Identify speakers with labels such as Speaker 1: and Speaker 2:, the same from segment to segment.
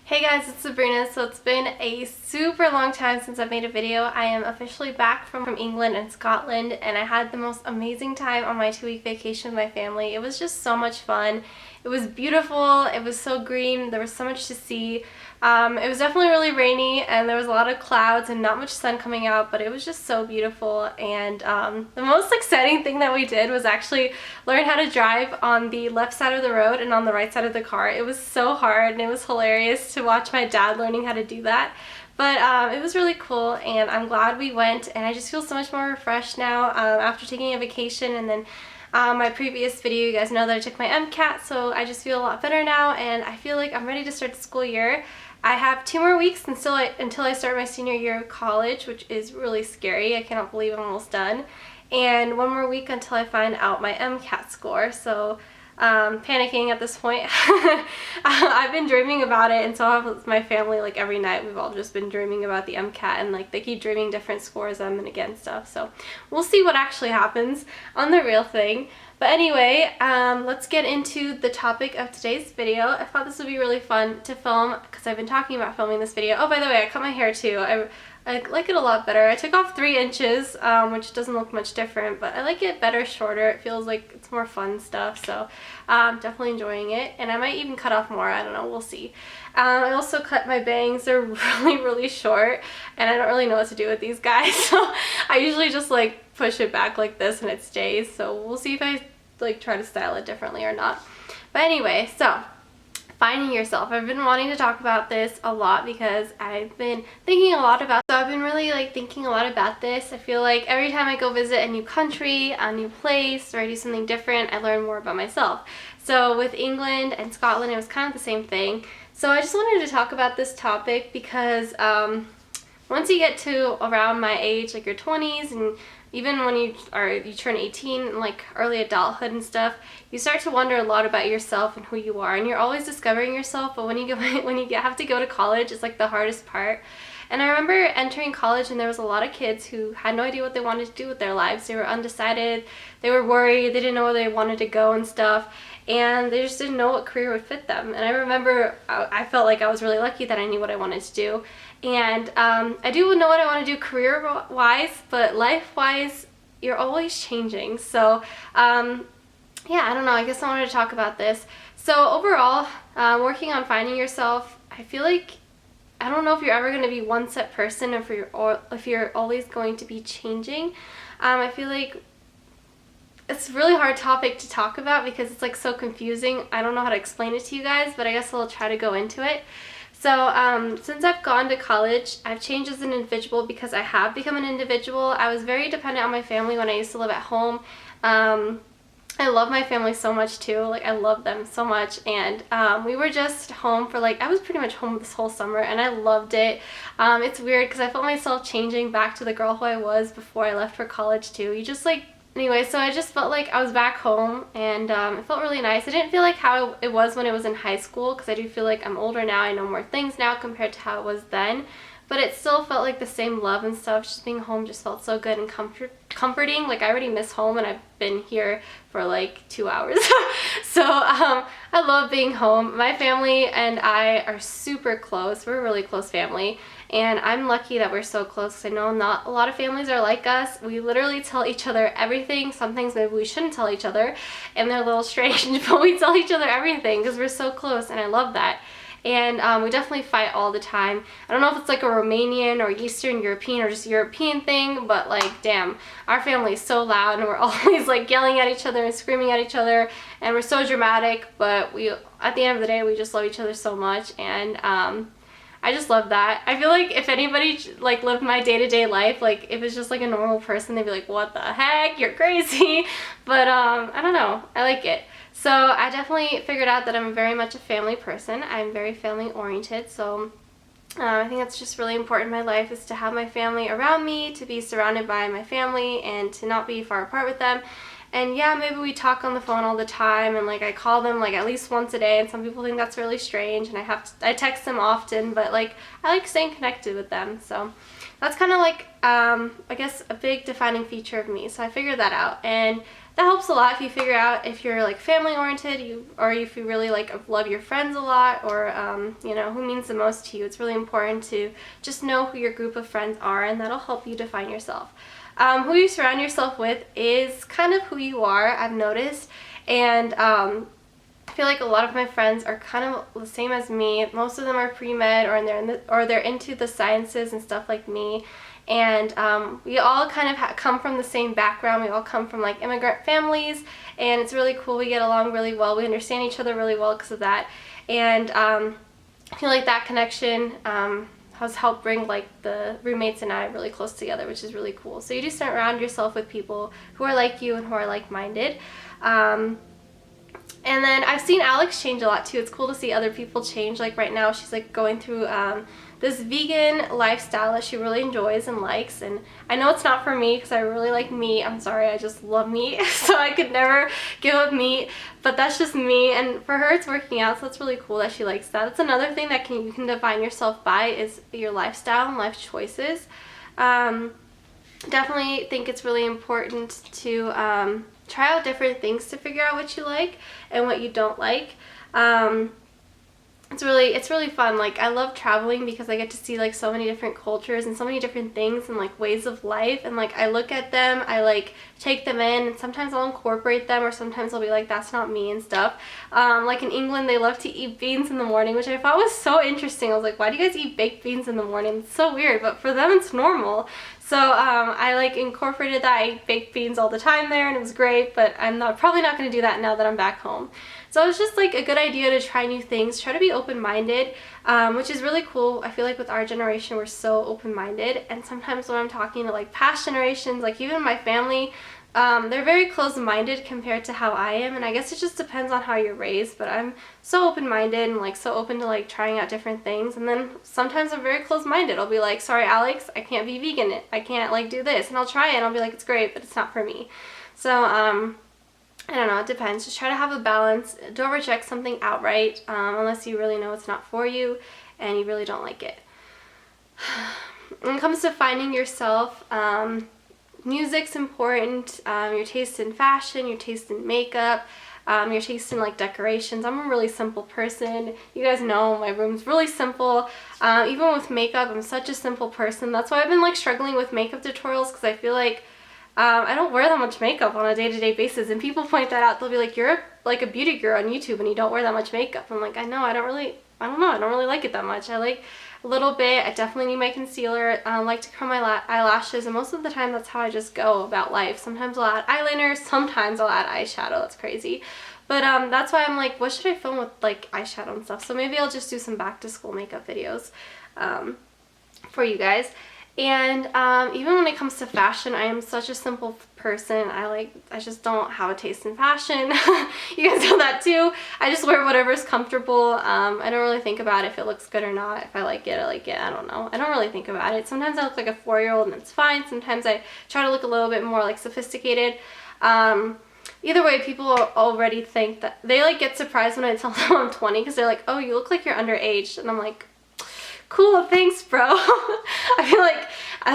Speaker 1: Hey guys, it's Sabrina. So it's been a super long time since I've made a video. I am officially back from England and Scotland, and I had the most amazing time on my 2-week vacation with my family. It was just so much fun. It was beautiful. It was so green. There was so much to see. It was definitely really rainy and there was a lot of clouds and not much sun coming out, but it was just so beautiful. And the most exciting thing that we did was actually learn how to drive on the left side of the road and on the right side of the car. It was so hard and it was hilarious to watch my dad learning how to do that. But it was really cool and I'm glad we went, and I just feel so much more refreshed now after taking a vacation. And then my previous video, you guys know that I took my MCAT, so I just feel a lot better now and I feel like I'm ready to start the school year. I have 2 more weeks until I start my senior year of college, which is really scary. I cannot believe I'm almost done. And 1 more week until I find out my MCAT score. So panicking at this point. I've been dreaming about it, and so have my family. Like every night we've all just been dreaming about the MCAT, and like they keep dreaming different scores I'm gonna get and stuff. So we'll see what actually happens on the real thing. But anyway, let's get into the topic of today's video. I thought this would be really fun to film because I've been talking about filming this video. Oh, by the way, I cut my hair too. I like it a lot better. I took off 3 inches, which doesn't look much different, but I like it better shorter. It feels like it's more fun stuff, so definitely enjoying it. And I might even cut off more. I don't know. We'll see. I also cut my bangs. They're really short, and I don't really know what to do with these guys, so I usually just like push it back like this and it stays. So we'll see if I like try to style it differently or not. But anyway, so finding yourself. I've been wanting to talk about this a lot because I've been thinking a lot about this. So I've been really like thinking a lot about this. I feel like every time I go visit a new country, a new place, or I do something different, I learn more about myself. So with England and Scotland, it was kind of the same thing. So I just wanted to talk about this topic because once you get to around my age, like your 20s, and even when you turn 18 and like early adulthood and stuff, you start to wonder a lot about yourself and who you are, and you're always discovering yourself. But when you have to go to college, it's like the hardest part. And I remember entering college and there was a lot of kids who had no idea what they wanted to do with their lives. They were undecided, they were worried, they didn't know where they wanted to go and stuff, and they just didn't know what career would fit them. And I remember I felt like I was really lucky that I knew what I wanted to do. And I do know what I want to do career-wise, but life-wise, you're always changing. So yeah, I don't know, I guess I wanted to talk about this. So overall, working on finding yourself, I feel like, I don't know if you're ever going to be one set person or if you're always going to be changing. I feel like it's a really hard topic to talk about because it's like so confusing. I don't know how to explain it to you guys, but I guess I'll try to go into it. So since I've gone to college, I've changed as an individual because I have become an individual. I was very dependent on my family when I used to live at home. I love my family so much too. Like, I love them so much, and we were just home for like, I was pretty much home this whole summer and I loved it. It's weird because I felt myself changing back to the girl who I was before I left for college too. You just like, anyway, so I just felt like I was back home, and it felt really nice. I didn't feel like how it was when it was in high school, because I do feel like I'm older now. I know more things now compared to how it was then. But it still felt like the same love and stuff. Just being home just felt so good and comforting. Like, I already miss home, and I've been here for like 2 hours. So I love being home. My family and I are super close. We're a really close family. And I'm lucky that we're so close, because I know not a lot of families are like us. We literally tell each other everything. Some things maybe we shouldn't tell each other, and they're a little strange, but we tell each other everything because we're so close, and I love that. And we definitely fight all the time. I don't know if it's like a Romanian or Eastern European or just European thing, but like, damn, our family is so loud and we're always like yelling at each other and screaming at each other, and we're so dramatic, but at the end of the day, we just love each other so much. And I just love that. I feel like if anybody like lived my day-to-day life, like if it's just like a normal person, they'd be like, what the heck, you're crazy. But I don't know, I like it. So I definitely figured out that I'm very much a family person. I'm very family oriented, so I think that's just really important in my life, is to have my family around me, to be surrounded by my family, and to not be far apart with them. And yeah, maybe we talk on the phone all the time, and like I call them like at least once a day, and some people think that's really strange, and I text them often, but like I like staying connected with them. So that's kind of like I guess a big defining feature of me. So I figured that out, and that helps a lot if you figure out if you're like family oriented, or if you really like love your friends a lot, or you know, who means the most to you. It's really important to just know who your group of friends are, and that'll help you define yourself. Who you surround yourself with is kind of who you are, I've noticed, and I feel like a lot of my friends are kind of the same as me. Most of them are pre-med, or they're into the sciences and stuff like me. And we all kind of come from the same background. We all come from like immigrant families, and it's really cool. We get along really well. We understand each other really well because of that. And I feel like that connection has helped bring like the roommates and I really close together, which is really cool. So you do surround yourself with people who are like you and who are like-minded. And then I've seen Alex change a lot too. It's cool to see other people change. Like right now she's like going through this vegan lifestyle that she really enjoys and likes, and I know it's not for me because I really like meat. I'm sorry, I just love meat, so I could never give up meat, but that's just me, and for her it's working out, so it's really cool that she likes that. That's another thing that you can define yourself by, is your lifestyle and life choices. Definitely think it's really important to try out different things to figure out what you like and what you don't like. It's really fun. Like, I love traveling because I get to see like so many different cultures and so many different things and like ways of life, and like I look at them, I like take them in, and sometimes I'll incorporate them, or sometimes I'll be like, that's not me and stuff. Like in England they love to eat beans in the morning, which I thought was so interesting. I was like, why do you guys eat baked beans in the morning? It's so weird, but for them it's normal. So I like incorporated that. I ate baked beans all the time there, and it was great, but I'm probably not going to do that now that I'm back home. So it's just like a good idea to try new things, try to be open-minded, which is really cool. I feel like with our generation we're so open-minded, and sometimes when I'm talking to like past generations, like even my family, they're very closed-minded compared to how I am, and I guess it just depends on how you're raised, but I'm so open-minded and like so open to like trying out different things. And then sometimes I'm very closed-minded. I'll be like, sorry Alex, I can't be vegan, I can't like do this, and I'll try it and I'll be like, it's great, but it's not for me. So I don't know, it depends. Just try to have a balance. Don't reject something outright unless you really know it's not for you and you really don't like it. When it comes to finding yourself, music's important. Your taste in fashion, your taste in makeup, your taste in like decorations. I'm a really simple person. You guys know my room's really simple. Even with makeup, I'm such a simple person. That's why I've been like struggling with makeup tutorials, because I feel like I don't wear that much makeup on a day-to-day basis, and people point that out. They'll be like, you're like a beauty girl on YouTube and you don't wear that much makeup. I'm like, I know, I don't really like it that much. I like a little bit. I definitely need my concealer. I like to curl my eyelashes, and most of the time that's how I just go about life. Sometimes I'll add eyeliner, sometimes I'll add eyeshadow. That's crazy. But that's why I'm like, what should I film with like eyeshadow and stuff? So maybe I'll just do some back to school makeup videos for you guys. And even when it comes to fashion, I am such a simple person. I just don't have a taste in fashion. You guys know that too. I just wear whatever's comfortable. I don't really think about if it looks good or not. If I like it, I like it. I don't know. I don't really think about it. Sometimes I look like a 4-year-old and it's fine. Sometimes I try to look a little bit more like sophisticated. Either way, people already think that they like get surprised when I tell them I'm 20, because they're like, oh, you look like you're underage. And I'm like, cool, thanks, bro. I feel like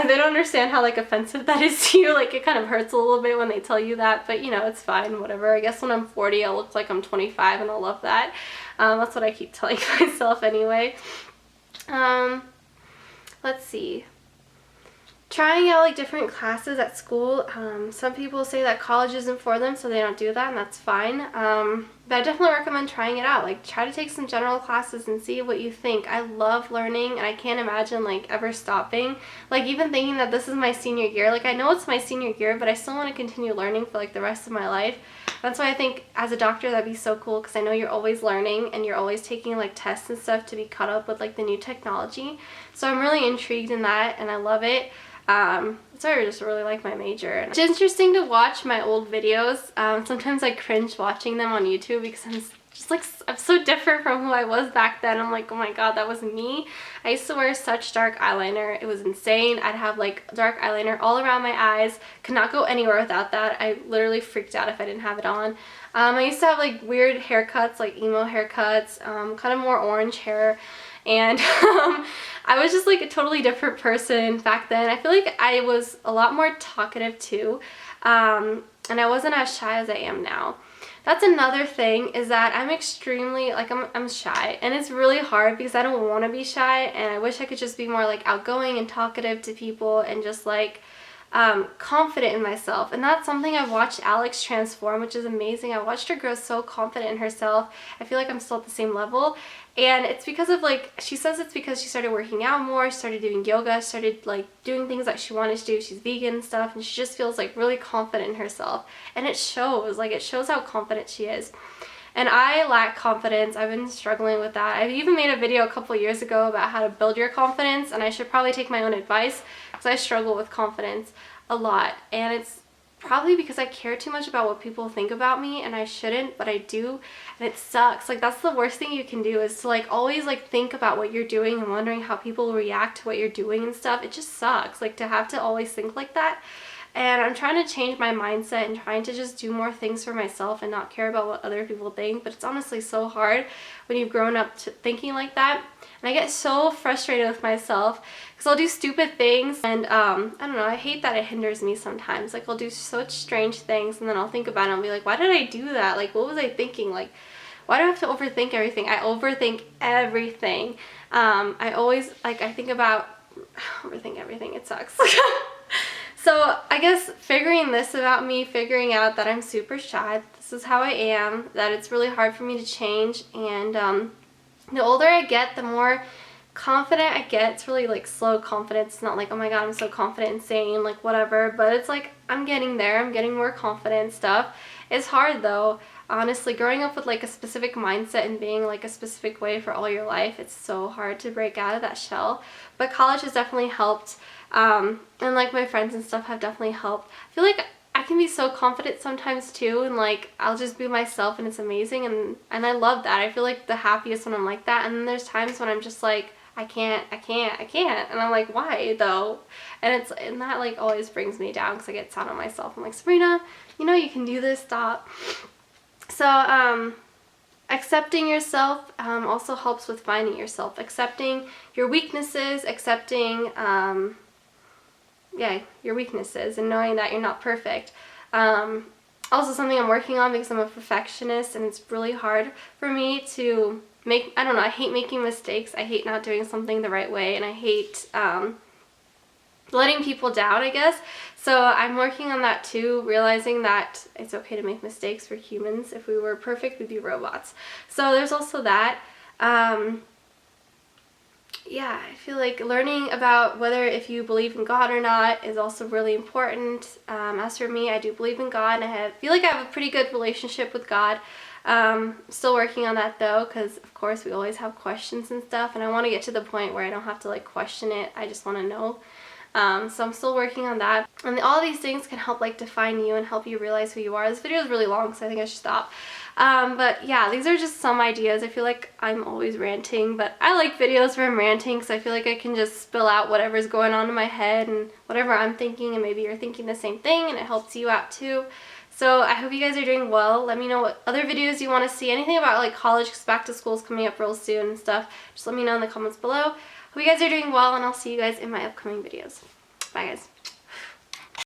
Speaker 1: they don't understand how like offensive that is to you. Like, it kind of hurts a little bit when they tell you that, but you know, it's fine, whatever. I guess when I'm 40, I'll look like I'm 25 and I'll love that. That's what I keep telling myself anyway. Let's see. Trying out like different classes at school. Some people say that college isn't for them, so they don't do that, and that's fine. But I definitely recommend trying it out. Like, try to take some general classes and see what you think. I love learning, and I can't imagine like ever stopping. Like, even thinking that this is my senior year, like I know it's my senior year, but I still want to continue learning for like the rest of my life. That's why I think as a doctor that'd be so cool, because I know you're always learning and you're always taking like tests and stuff to be caught up with like the new technology. So I'm really intrigued in that, and I love it. So I just really like my major. And it's interesting to watch my old videos. Sometimes I cringe watching them on YouTube because I'm just like, I'm so different from who I was back then. I'm like, oh my god, that was me. I used to wear such dark eyeliner. It was insane. I'd have like dark eyeliner all around my eyes. Could not go anywhere without that. I literally freaked out if I didn't have it on. I used to have like weird haircuts, like emo haircuts, kind of more orange hair. and I was just like a totally different person back then. I feel like I was a lot more talkative too, and I wasn't as shy as I am now. That's another thing, is that I'm extremely, like, I'm shy, and it's really hard because I don't want to be shy, and I wish I could just be more like outgoing and talkative to people and just like confident in myself. And that's something I've watched Alex transform, which is amazing. I watched her grow so confident in herself. I feel like I'm still at the same level, and it's because of, like, she says it's because she started working out more, started doing yoga, started like doing things that she wanted to do. She's vegan and stuff, and she just feels like really confident in herself, and it shows. Like, it shows how confident she is. And I lack confidence. I've been struggling with that. I even made a video a couple years ago about how to build your confidence, and I should probably take my own advice because I struggle with confidence a lot. And it's probably because I care too much about what people think about me, and I shouldn't, but I do, and it sucks. Like, that's the worst thing you can do, is to like always like think about what you're doing and wondering how people will react to what you're doing and stuff. It just sucks, like, to have to always think like that. And I'm trying to change my mindset and trying to just do more things for myself and not care about what other people think. But it's honestly so hard when you've grown up thinking like that. And I get so frustrated with myself because I'll do stupid things, and I don't know, I hate that it hinders me sometimes. Like, I'll do such strange things, and then I'll think about it and I'll be like, why did I do that? Like, what was I thinking? Like, why do I have to overthink everything? I overthink everything. I always, like, I think about overthink everything. It sucks. So I guess figuring this about me, figuring out that I'm super shy, this is how I am, that it's really hard for me to change, and the older I get, the more confident I get. It's really like slow confidence. It's not like, oh my god, I'm so confident, insane, like whatever, but it's like I'm getting there. I'm getting more confident and stuff. It's hard though. Honestly, growing up with like a specific mindset and being like a specific way for all your life, it's so hard to break out of that shell. But college has definitely helped, and like my friends and stuff have definitely helped. I feel like I can be so confident sometimes too, and like I'll just be myself, and it's amazing, and I love that. I feel like the happiest when I'm like that. And then there's times when I'm just like, I can't, and I'm like, why though? And that like always brings me down because I get sad on myself. I'm like, Sabrina, you know you can do this, stop. So accepting yourself also helps with finding yourself. Accepting your weaknesses, accepting your weaknesses, and knowing that you're not perfect. Also something I'm working on because I'm a perfectionist, and it's really hard for me to make, I don't know, I hate making mistakes. I hate not doing something the right way, and I hate letting people down, I guess. So I'm working on that too, realizing that it's okay to make mistakes. For humans. If we were perfect, we'd be robots. So there's also that. Yeah, I feel like learning about whether if you believe in God or not is also really important. As for me, I do believe in God, and I feel like I have a pretty good relationship with God. Still working on that though, because of course we always have questions and stuff, and I want to get to the point where I don't have to like question it. I just want to know. So I'm still working on that, and all these things can help like define you and help you realize who you are. This video is really long, so I think I should stop. But yeah, these are just some ideas. I feel like I'm always ranting, but I like videos where I'm ranting because I feel like I can just spill out whatever's going on in my head and whatever I'm thinking, and maybe you're thinking the same thing and it helps you out too. So I hope you guys are doing well. Let me know what other videos you want to see, anything about like college, because back to school is coming up real soon and stuff. Just let me know in the comments below. Hope you guys are doing well, and I'll see you guys in my upcoming videos. Bye guys.